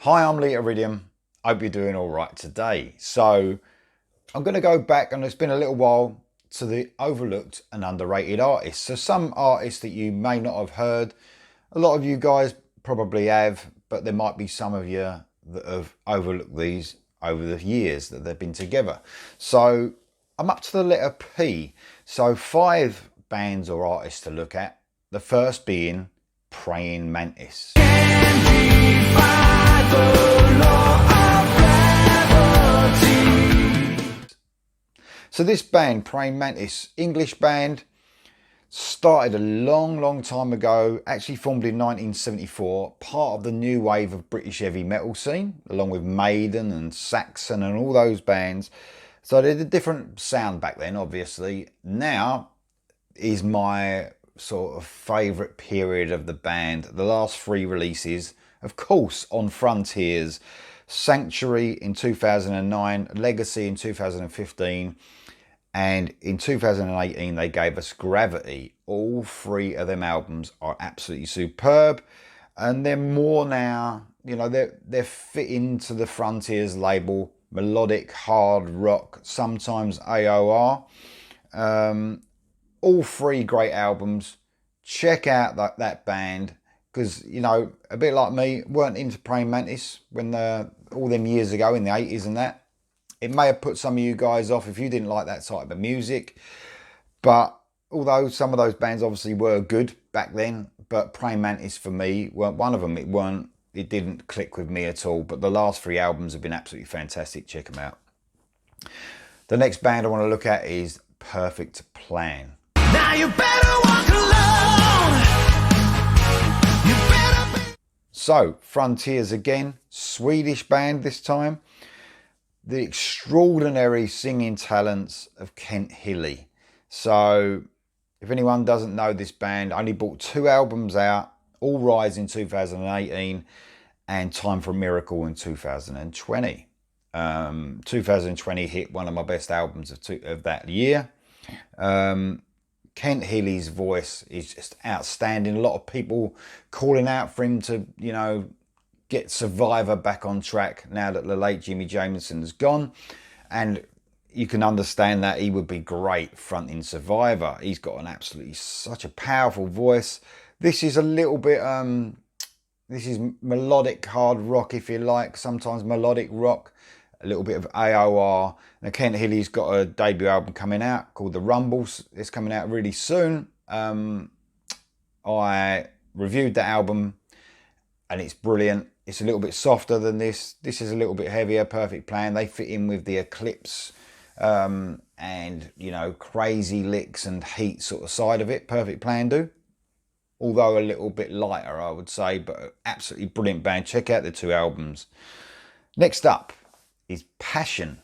Hi, I'm Lee Iridium. Hope you're doing all right today. So I'm going to go back, and it's been a little while, to the overlooked and underrated artists. So some artists that you may not have heard, a lot of you guys probably have, but there might be some of you that have overlooked these over the years that they've been together. So I'm up to the letter P. So 5 bands or artists to look at. The first being Praying Mantis. So this band, Praying Mantis, English band, started a long time ago, actually formed in 1974, part of the new wave of British heavy metal scene, along with Maiden and Saxon and all those bands. So they had a different sound back then, obviously. Now is my sort of favourite period of the band. The last 3 releases, of course, on Frontiers, Sanctuary in 2009, Legacy in 2015, and in 2018 they gave us Gravity. All 3 of them albums are absolutely superb, and they're more now, you know, they're fit into the Frontiers label, melodic hard rock, sometimes AOR. All 3 great albums. Check out that band, because, you know, a bit like me, weren't into Praying Mantis when all them years ago in the 80s and that. It may have put some of you guys off if you didn't like that type of music. But although some of those bands obviously were good back then, but Praying Mantis for me weren't one of them. It didn't click with me at all. But the last 3 albums have been absolutely fantastic. Check them out. The next band I want to look at is Perfect Plan. Now you better walk alone. You better be... So, Frontiers again, Swedish band this time. The extraordinary singing talents of Kent Hilli. So, if anyone doesn't know this band, only brought 2 albums out, All Rise in 2018 and Time for a Miracle in 2020. 2020 hit one of my best albums of that year. Kent Hilli's voice is just outstanding. A lot of people calling out for him to, you know, get Survivor back on track now that the late Jimmy Jameson has gone. And you can understand that he would be great fronting Survivor. He's got an absolutely such a powerful voice. This is a little bit, this is melodic hard rock, if you like, sometimes melodic rock, a little bit of AOR. Now, Kent Hilli's got a debut album coming out called The Rumbles. It's coming out really soon. I reviewed that album and it's brilliant. It's a little bit softer than this. This is a little bit heavier. Perfect Plan. They fit in with the Eclipse and, you know, crazy licks and heat sort of side of it. Perfect Plan do. Although a little bit lighter, I would say, but absolutely brilliant band. Check out the 2 albums. Next up is Passion.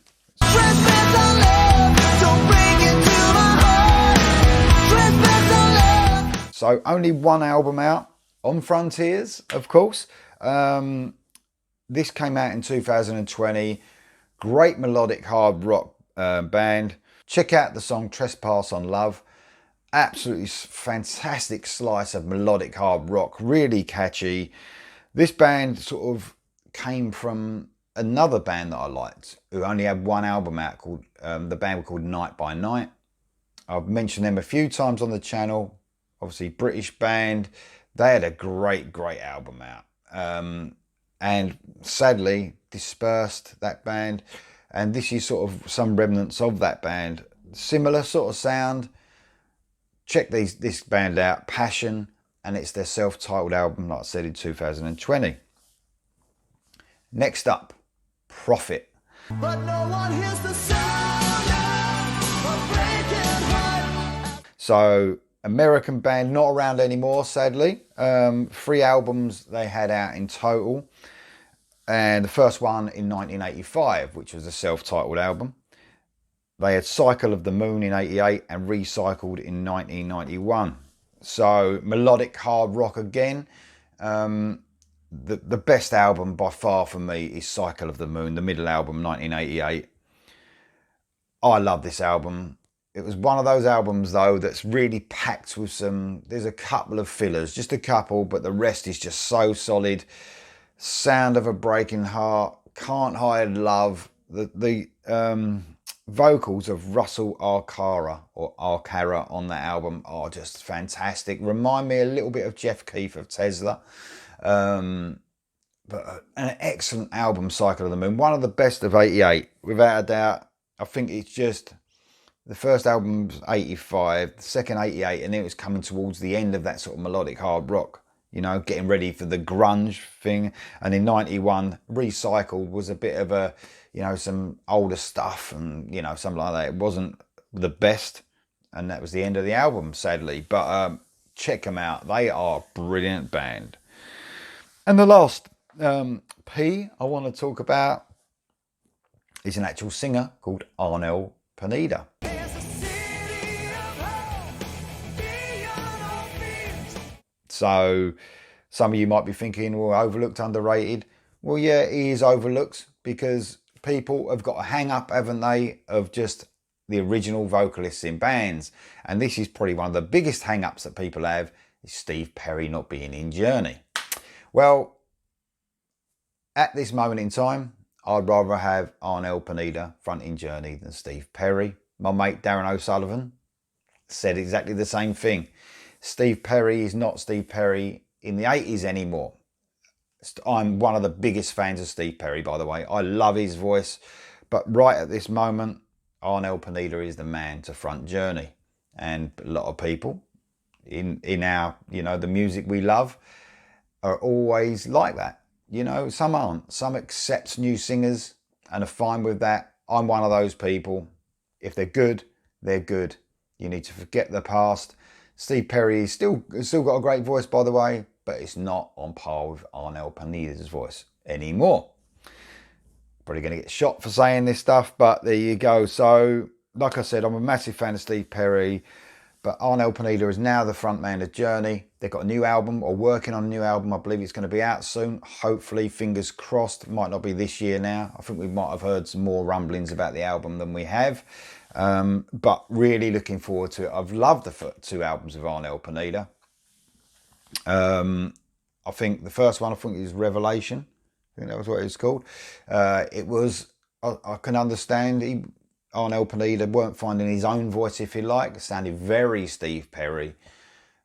So only 1 album out on Frontiers, of course. This came out in 2020. Great melodic hard rock band. Check out the song Trespass on Love. Absolutely fantastic slice of melodic hard rock. Really catchy. This band sort of came from another band that I liked, who only had 1 album out, called the band were called Night by Night. I've mentioned them a few times on the channel. Obviously, British band. They had a great album out. And sadly dispersed, that band. And this is sort of some remnants of that band. Similar sort of sound. Check this band out, Passion, and it's their self-titled album, like I said, in 2020. Next up, Prophet. But no one hears the sound of breaking heart. So, American band, not around anymore, sadly. 3 albums they had out in total. And the first one in 1985, which was a self-titled album. They had Cycle of the Moon in 88 and Recycled in 1991. So, melodic hard rock again. The best album by far for me is Cycle of the Moon, the middle album, 1988. I love this album. It was one of those albums, though, that's really packed with there's a couple of fillers, just a couple, but the rest is just so solid. Sound of a Breaking Heart, Can't Hide Love. The vocals of Russell Arcara on that album are just fantastic. Remind me a little bit of Jeff Keith of Tesla. But an excellent album, Cycle of the Moon. One of the best of 88, without a doubt. I think it's just, the first album's 85, the second 88, and it was coming towards the end of that sort of melodic hard rock, you know, getting ready for the grunge thing. And in 91, Recycled was a bit of a, you know, some older stuff and, you know, something like that. It wasn't the best, and that was the end of the album, sadly. But check them out. They are a brilliant band. And the last P I want to talk about is an actual singer called Arnel Pineda. So some of you might be thinking, well, overlooked, underrated. Well, yeah, he is overlooked because people have got a hang up, haven't they, of just the original vocalists in bands. And this is probably one of the biggest hang ups that people have, is Steve Perry not being in Journey. Well, at this moment in time, I'd rather have Arnel Pineda fronting Journey than Steve Perry. My mate Darren O'Sullivan said exactly the same thing. Steve Perry is not Steve Perry in the 80s anymore. I'm one of the biggest fans of Steve Perry, by the way. I love his voice. But right at this moment, Arnel Pineda is the man to front Journey. And a lot of people in our, you know, the music we love are always like that. You know, some aren't. Some accept new singers and are fine with that. I'm one of those people. If they're good, they're good. You need to forget the past. Steve Perry still got a great voice, by the way, but it's not on par with Arnel Pineda's voice anymore. Probably going to get shot for saying this stuff, but there you go. So, like I said, I'm a massive fan of Steve Perry, but Arnel Pineda is now the front man of Journey. They've got a new album, or working on a new album. I believe it's going to be out soon. Hopefully, fingers crossed. It might not be this year now. I think we might have heard some more rumblings about the album than we have. But really looking forward to it. I've loved the two albums of Arnel Pineda. I think the first one, is Revelation. I think that was what it was called. It was, I can understand, Arnel Pineda weren't finding his own voice, if you like. It sounded very Steve Perry.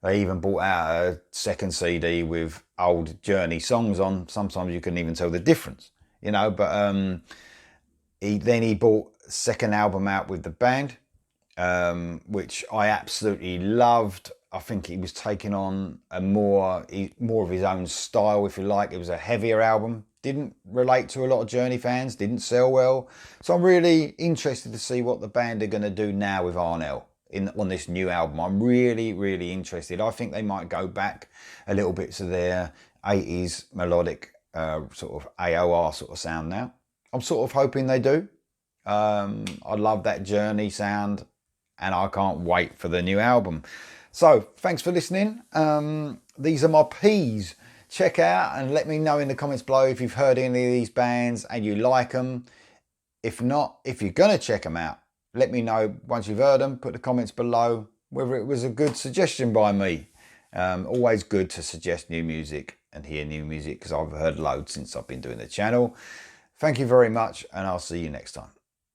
They even brought out a second CD with old Journey songs on. Sometimes you couldn't even tell the difference, you know. But he brought a second album out with the band, which I absolutely loved. I think he was taking on a more of his own style, if you like. It was a heavier album. Didn't relate to a lot of Journey fans. Didn't sell well. So I'm really interested to see what the band are going to do now with Arnel on this new album. I'm really, really interested. I think they might go back a little bit to their 80s melodic sort of AOR sort of sound now. I'm sort of hoping they do. I love that Journey sound, and I can't wait for the new album. So thanks for listening. These are my P's. Check out and let me know in the comments below if you've heard any of these bands and you like them. If not, if you're going to check them out, let me know once you've heard them. Put the comments below whether it was a good suggestion by me. Always good to suggest new music and hear new music, because I've heard loads since I've been doing the channel. Thank you very much, and I'll see you next time.